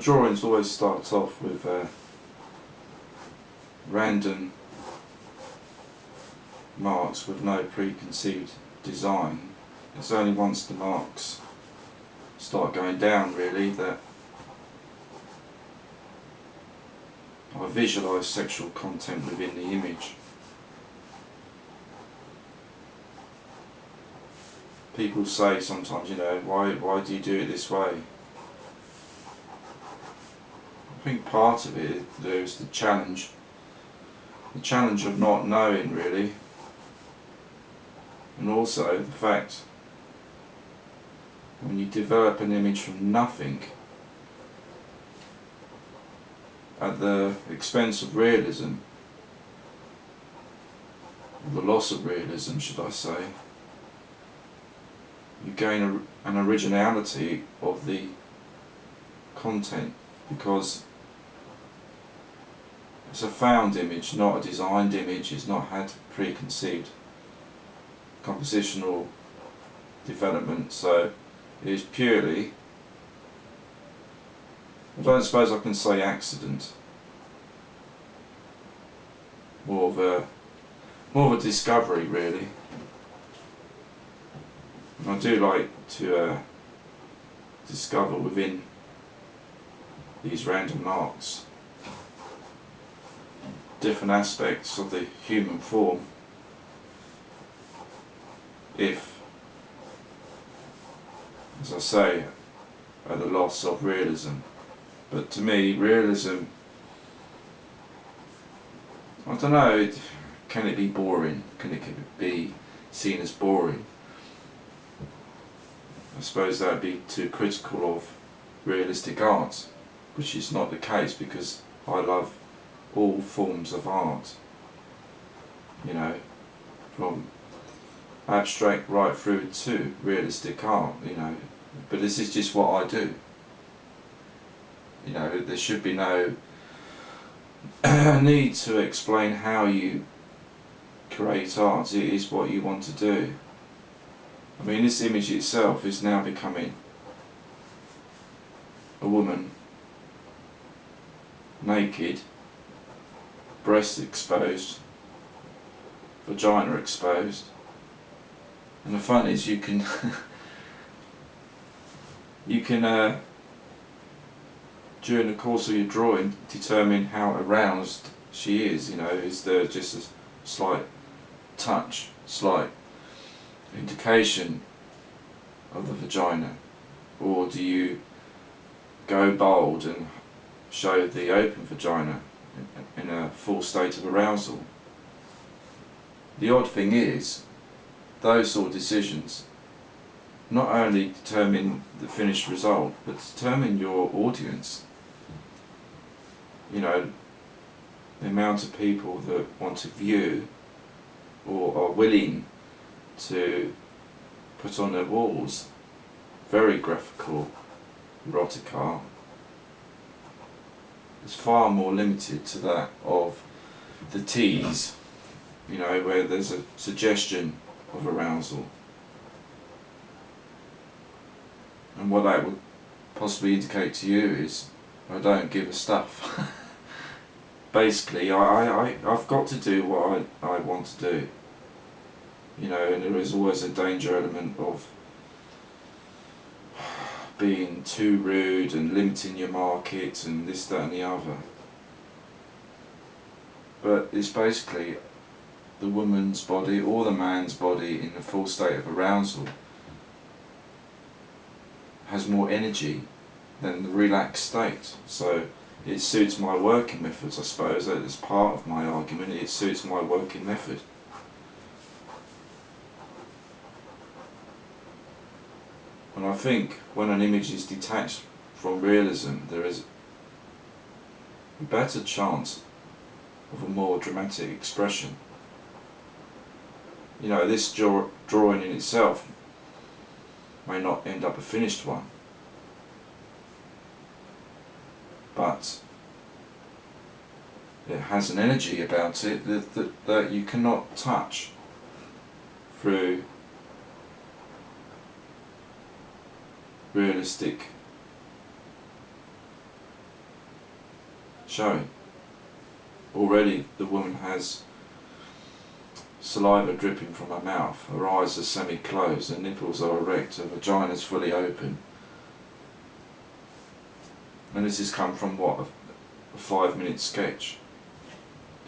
drawings always start off with random marks with no preconceived design. It's only once the marks start going down really that I visualise sexual content within the image. People say sometimes, why do you do it this way? I think part of it, there's the challenge of not knowing really, and also the fact when you develop an image from nothing at the expense of realism, or the loss of realism should I say, you gain an originality of the content, because it's a found image, not a designed image. It's not had preconceived compositional development, so it is purely, I don't suppose I can say accident, more of a discovery really. And I do like to discover within these random marks different aspects of the human form, if, as I say, at the loss of realism. But to me, realism, I don't know, can it be boring? Can it be seen as boring? I suppose that would be too critical of realistic art, which is not the case, because I love all forms of art, from abstract right through to realistic art, but this is just what I do. There should be no need to explain how you create art. It is what you want to do. I mean, this image itself is now becoming a woman naked, breasts exposed, vagina exposed, and the fun is you can during the course of your drawing determine how aroused she is. Is there just a slight touch, slight indication of the vagina, or do you go bold and show the open vagina in a full state of arousal? The odd thing is, those sort of decisions not only determine the finished result, but determine your audience. The amount of people that want to view or are willing to put on their walls very graphical erotic art is far more limited to that of the tease, where there's a suggestion of arousal. And what that would possibly indicate to you is, I don't give a stuff. Basically, I've got to do what I want to do. And there is always a danger element of being too rude and limiting your market and this, that and the other. But it's basically the woman's body or the man's body in the full state of arousal has more energy than the relaxed state. So it suits my working methods, I suppose. That is part of my argument. It suits my working method. And I think when an image is detached from realism, there is a better chance of a more dramatic expression. This drawing in itself may not end up a finished one, but it has an energy about it that you cannot touch through realistic showing. Already the woman has saliva dripping from her mouth, her eyes are semi-closed, her nipples are erect, her vagina is fully open. And this has come from what, a 5-minute sketch.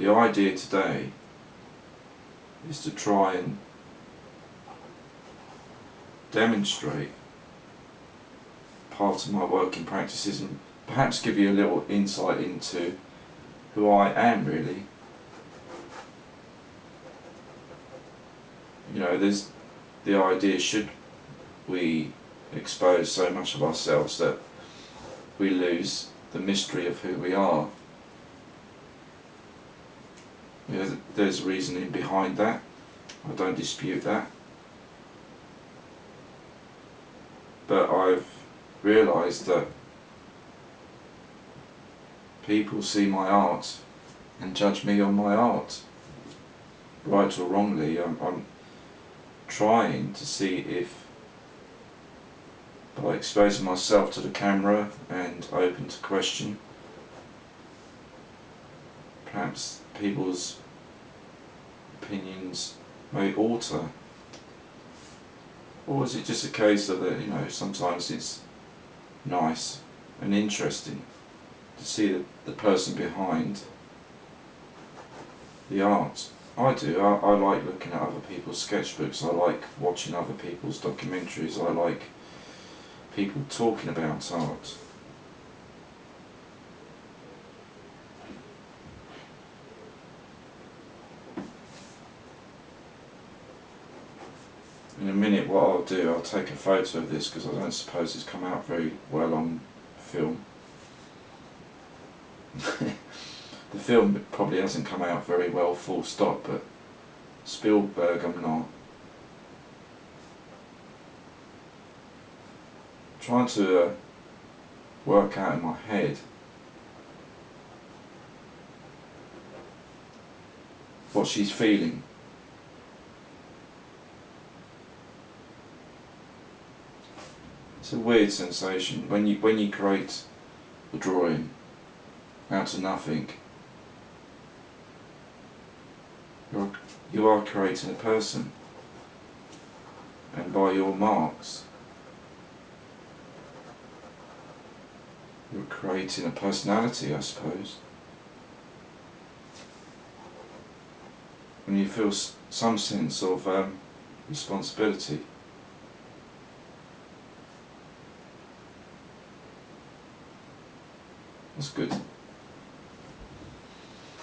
The idea today is to try and demonstrate part of my working practices and perhaps give you a little insight into who I am really. You know, there's the idea, should we expose so much of ourselves that we lose the mystery of who we are? You know, there's reasoning behind that, I don't dispute that, but I've realised that people see my art and judge me on my art, right or wrongly. I'm trying to see if, by exposing myself to the camera and open to question, perhaps people's opinions may alter. Or is it just a case of that, you know, sometimes it's nice and interesting to see the person behind the art. I do. I like looking at other people's sketchbooks, I like watching other people's documentaries, I like people talking about art. In a minute what I'll do, I'll take a photo of this because I don't suppose it's come out very well on film. The film probably hasn't come out very well, full stop, but Spielberg I'm not. Trying to work out in my head what she's feeling. It's a weird sensation when you create a drawing out of nothing. You are creating a person, and by your marks you're creating a personality, I suppose. And you feel some sense of responsibility. That's good.